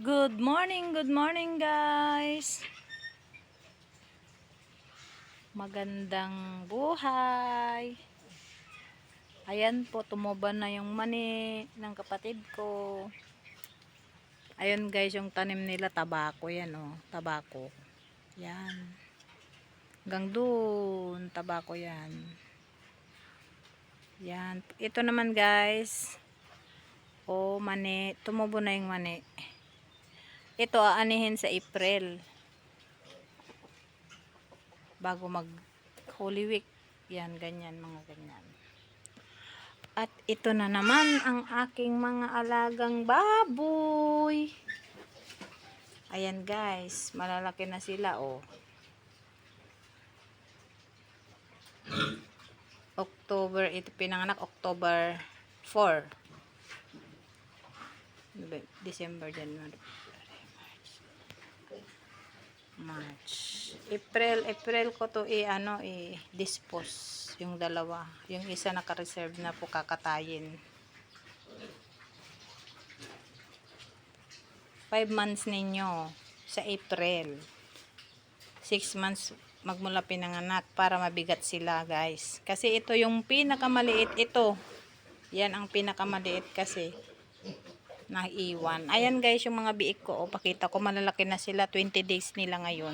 Good morning guys. Magandang buhay. Ayan po, tumuba na yung mani ng kapatid ko. Ayun guys, yung tanim nila tabako yan oh, tabako. Yan. Hanggang doon, tabako yan. Yan. Ito naman guys, oh mani, tumubo na yung mani. Ito aanihin sa April. Bago mag Holy Week. Yan, ganyan, mga ganyan. At ito na naman ang aking mga alagang baboy. Ayan guys, malalaki na sila oh. October, ito pinanganak October 4. December, January, March. April ko to dispose yung dalawa. Yung isa naka-reserve na po kakatayin. 5 months ninyo sa April. 6 months magmula pinanganak para mabigat sila guys. Kasi ito yung pinakamaliit ito. Yan ang pinakamaliit kasi naiwan. Ayan guys yung mga biik ko. O, pakita ko malalaki na sila. 20 days nila ngayon.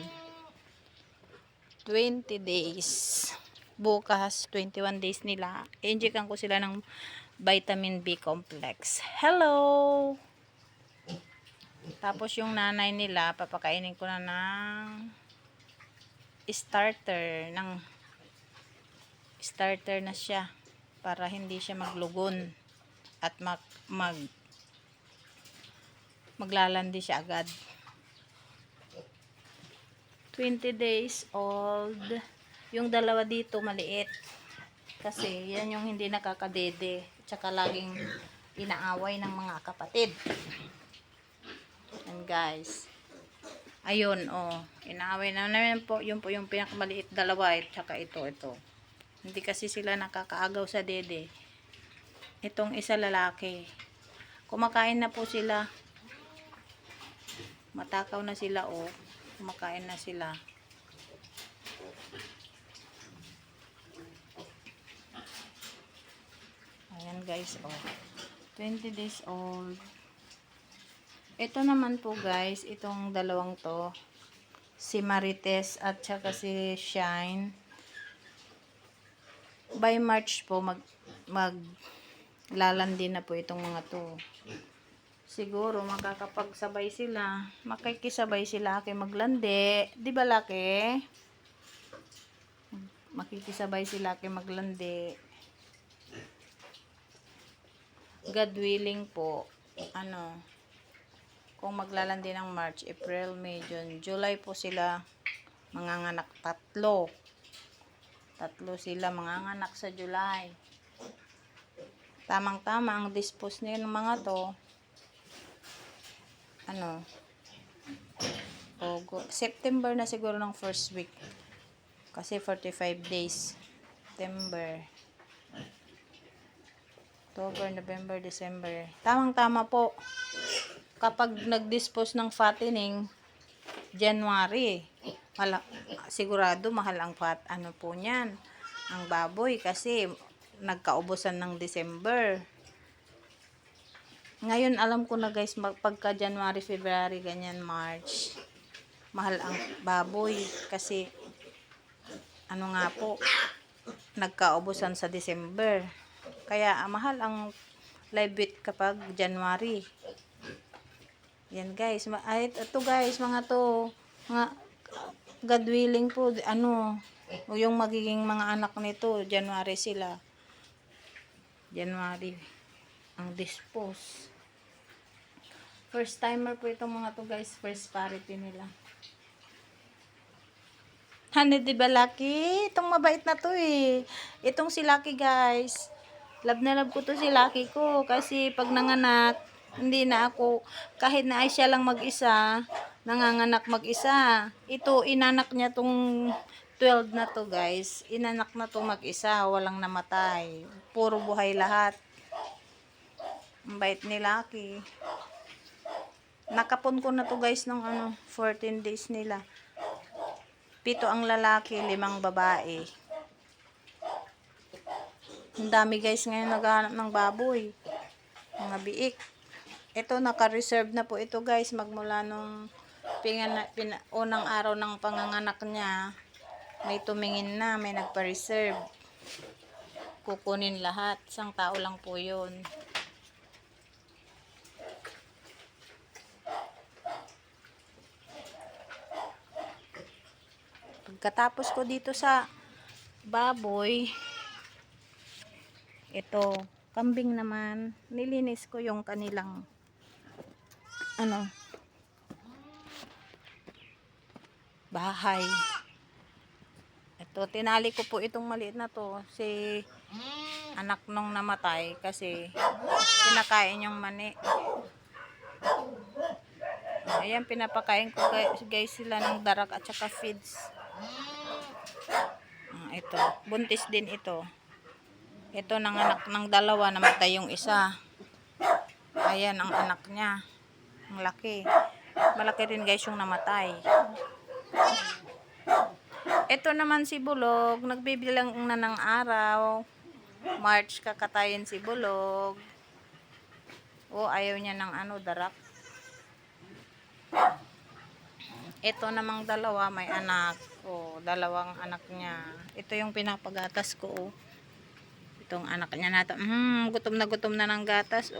20 days. Bukas 21 days nila. I-injectan ko sila ng vitamin B complex. Hello! Tapos yung nanay nila, papakainin ko na ng starter na siya para hindi siya maglugon at maglalandi siya agad. 20 days old. Yung dalawa dito maliit kasi yan yung hindi nakakadede, tsaka laging inaaway ng mga kapatid. And guys, ayun oh, inaaway na naman po. Yun po yung pinakamaliit dalawa at tsaka ito. Hindi kasi sila nakakaagaw sa dede. Itong isa lalaki. Kumakain na po sila. Matakaw na sila oh. Kumakain na sila. Ayan guys oh. 20 days old. Ito naman po guys, itong dalawang to, si Marites at saka si Shine. By March po maglalandi na po itong mga to. Siguro makakapagsabay sila, makikisabay sila kay maglandi, 'di ba laki? Makikisabay sila kay maglandi. God willing po, kung maglalandi ng March, April, May, June, July po sila manganganak. Tatlo sila manganganak sa July. Tamang-tama ang dispose niyo ng mga to. September na siguro ng first week. Kasi 45 days. September, October, November, December. Tamang-tama po. Kapag nag-dispose ng fattening, January, sigurado mahal ang po niyan, ang baboy, kasi nagkaubusan ng December. Ngayon alam ko na guys, pagka January, February, ganyan, March, mahal ang baboy kasi nga po, nagkaubusan sa December. Kaya mahal ang live weight kapag January. Yan guys, ito guys, mga God willing po, yung magiging mga anak nito, January sila. January ang dispose. First timer po itong mga to guys, first parity nila. Di ba Lucky? Itong mabait na to eh. Itong si Lucky guys. Love na love ko to si Lucky ko kasi pag nanganak, hindi na ako, kahit na ay siya lang mag-isa, nanganganak mag-isa. Ito, inanak niya tong 12 na to guys. Inanak na to mag-isa, walang namatay. Puro buhay lahat. Ang bait ni Lucky. Nakapon ko na to guys ng 14 days nila. 7 ang lalaki, 5 babae. Ang dami guys ngayon naghahanap ng baboy. Mga biik. Ito naka-reserve na po ito guys magmula nung unang araw ng panganganak niya. May tumingin na, may nagpa-reserve. Kukunin lahat. Isang tao lang po yun. Pagkatapos ko dito sa baboy, ito, kambing naman, nilinis ko yung kanilang bahay. Ito, tinali ko po itong maliit na to si anak nung namatay kasi kinakain yung mani. Ayan, pinapakain ko guys sila ng darak at saka feeds. Ito, buntis din ito. Ito nanganak ng 2, namatay yung isa. Ayan ang anak niya. Ang laki. Malaki rin guys yung namatay. Ito naman si Bulog. Nagbibilang na ng araw. March kakatayin si Bulog. Ayaw niya ng darak. Ito namang 2 may anak. 2 anak niya. Ito yung pinapagatas ko. Itong anak niya na ito. Gutom na ng gatas.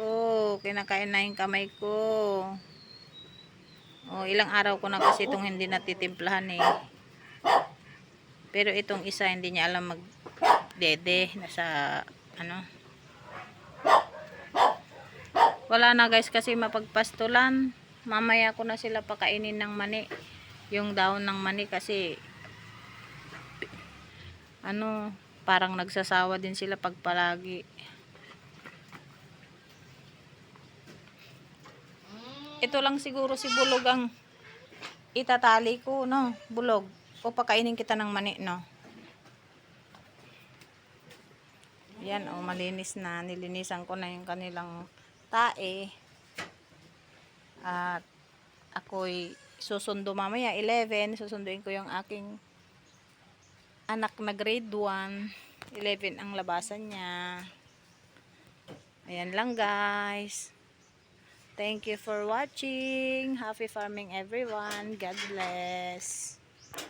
Kinakain na yung kamay ko. Ilang araw ko na kasi itong hindi natitimplahan eh. Pero itong isa hindi niya alam mag-dede. Nasa wala na guys kasi mapagpastulan. Mamaya ko na sila pakainin ng mani. Yung daon ng mani kasi parang nagsasawa din sila pag palagi. Ito lang siguro si Bulog ang itatali ko, no? Bulog, o pakainin kita ng mani, no? Yan, malinis na. Nilinisan ko na yung kanilang tae. At ako'y susundo mamaya, 11. Susunduin ko yung aking anak na grade 1. 11 ang labasan niya. Ayan lang guys. Thank you for watching. Happy farming everyone. God bless.